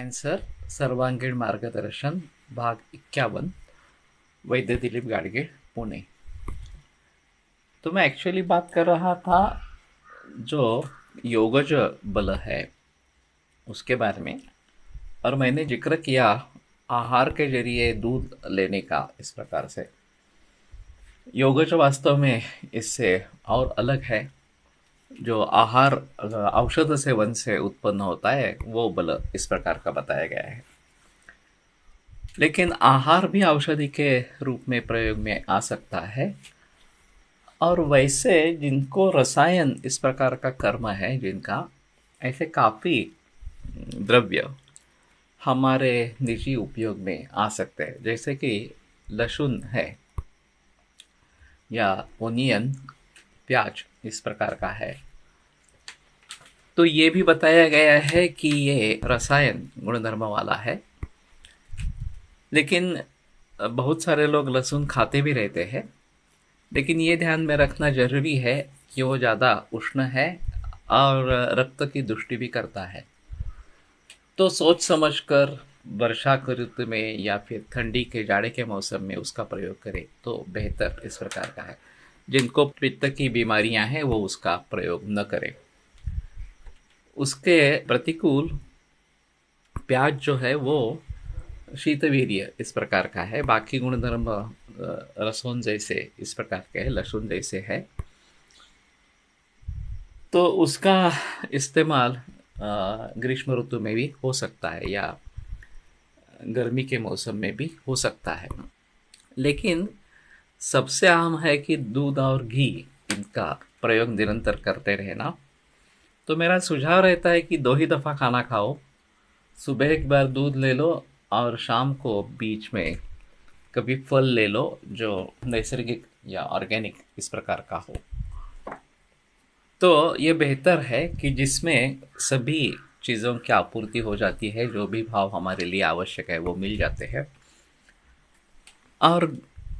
Cancer सर्वांगीण मार्गदर्शन भाग 51 वैद्य दिलीप गाडगे पुणे। तो मैं एक्चुअली बात कर रहा था जो योगज बल है उसके बारे में, और मैंने जिक्र किया आहार के जरिए दूध लेने का। इस प्रकार से योगज वास्तव में इससे और अलग है। जो आहार औषध सेवन से उत्पन्न होता है वो बल इस प्रकार का बताया गया है, लेकिन आहार भी औषधि के रूप में प्रयोग में आ सकता है। और वैसे जिनको रसायन इस प्रकार का कर्म है जिनका, ऐसे काफ़ी द्रव्य हमारे निजी उपयोग में आ सकते हैं, जैसे कि लहसुन है या ओनियन प्याज इस प्रकार का है। तो ये भी बताया गया है कि ये रसायन गुणधर्म वाला है, लेकिन बहुत सारे लोग लहसुन खाते भी रहते हैं। लेकिन ये ध्यान में रखना जरूरी है कि वो ज़्यादा उष्ण है और रक्त की दुष्टि भी करता है। तो सोच समझकर वर्षा के ऋतु में या फिर ठंडी के जाड़े के मौसम में उसका प्रयोग करें तो बेहतर इस प्रकार का है। जिनको पित्त की बीमारियां हैं वो उसका प्रयोग न करें। उसके प्रतिकूल प्याज जो है वो शीतवीर्य इस प्रकार का है। बाकी गुणधर्म लहसुन जैसे इस प्रकार के है, लहसुन जैसे है। तो उसका इस्तेमाल ग्रीष्म ऋतु में भी हो सकता है या गर्मी के मौसम में भी हो सकता है। लेकिन सबसे आम है कि दूध और घी इनका प्रयोग निरंतर करते रहना। तो मेरा सुझाव रहता है कि 2 ही दफ़ा खाना खाओ। सुबह एक बार दूध ले लो और शाम को बीच में कभी फल ले लो जो नैसर्गिक या ऑर्गेनिक इस प्रकार का हो। तो ये बेहतर है कि जिसमें सभी चीज़ों की आपूर्ति हो जाती है, जो भी भाव हमारे लिए आवश्यक है वो मिल जाते हैं। और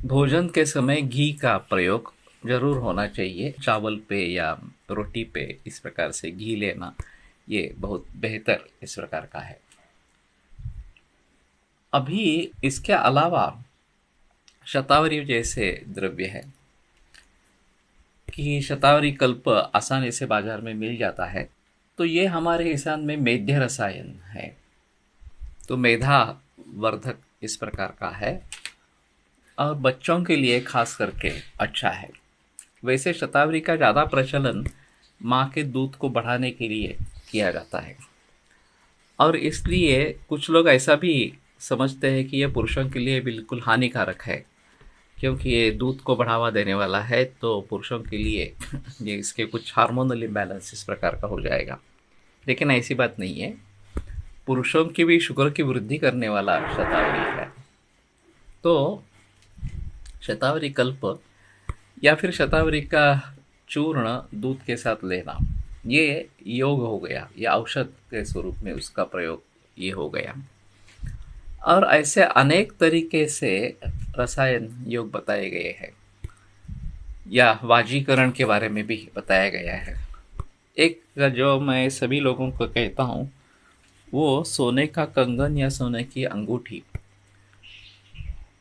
भोजन के समय घी का प्रयोग जरूर होना चाहिए। चावल पे या रोटी पे इस प्रकार से घी लेना ये बहुत बेहतर इस प्रकार का है। अभी इसके अलावा शतावरी जैसे द्रव्य है कि शतावरी कल्प आसानी से बाजार में मिल जाता है। तो ये हमारे हिसाब में मेध्य रसायन है, तो मेधा वर्धक इस प्रकार का है और बच्चों के लिए खास करके अच्छा है। वैसे शतावरी का ज़्यादा प्रचलन माँ के दूध को बढ़ाने के लिए किया जाता है, और इसलिए कुछ लोग ऐसा भी समझते हैं कि यह पुरुषों के लिए बिल्कुल हानिकारक है, क्योंकि ये दूध को बढ़ावा देने वाला है। तो पुरुषों के लिए ये इसके कुछ हार्मोनल इम्बैलेंस इस प्रकार का हो जाएगा। लेकिन ऐसी बात नहीं है। पुरुषों की भी शुगर की वृद्धि करने वाला शतावरी है। तो शतावरी कल्प या फिर शतावरी का चूर्ण दूध के साथ लेना ये योग हो गया, ये औषध के स्वरूप में उसका प्रयोग ये हो गया। और ऐसे अनेक तरीके से रसायन योग बताए गए हैं या वाजीकरण के बारे में भी बताया गया है। एक जो मैं सभी लोगों को कहता हूँ वो सोने का कंगन या सोने की अंगूठी,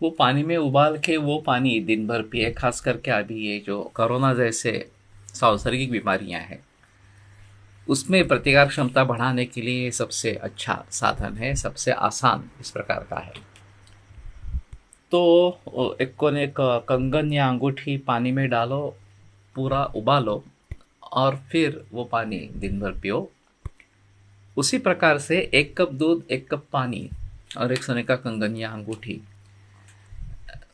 वो पानी में उबाल के वो पानी दिन भर पिए। खास करके अभी ये जो कोरोना जैसे सांसर्गिक बीमारियां हैं उसमें प्रतिकार क्षमता बढ़ाने के लिए सबसे अच्छा साधन है, सबसे आसान इस प्रकार का है। तो एक कोने का कंगन या अंगूठी पानी में डालो, पूरा उबालो और फिर वो पानी दिन भर पियो। उसी प्रकार से 1 कप दूध, 1 कप पानी और एक सोने का कंगन या अंगूठी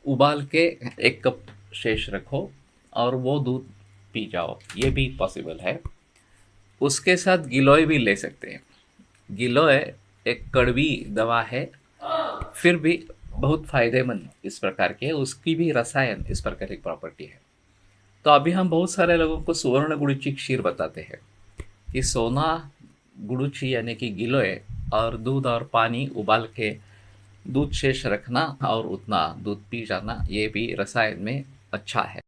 उबाल के 1 कप शेष रखो और वो दूध पी जाओ, ये भी पॉसिबल है। उसके साथ गिलोय भी ले सकते हैं। गिलोय एक कड़वी दवा है, फिर भी बहुत फायदेमंद इस प्रकार की है। उसकी भी रसायन इस प्रकार की प्रॉपर्टी है। तो अभी हम बहुत सारे लोगों को सुवर्ण गुड़ची क्षीर बताते हैं कि सोना गुड़ची यानी कि गिलोय और दूध और पानी उबाल के दूध शेष रखना और उतना दूध पी जाना, ये भी रसायन में अच्छा है।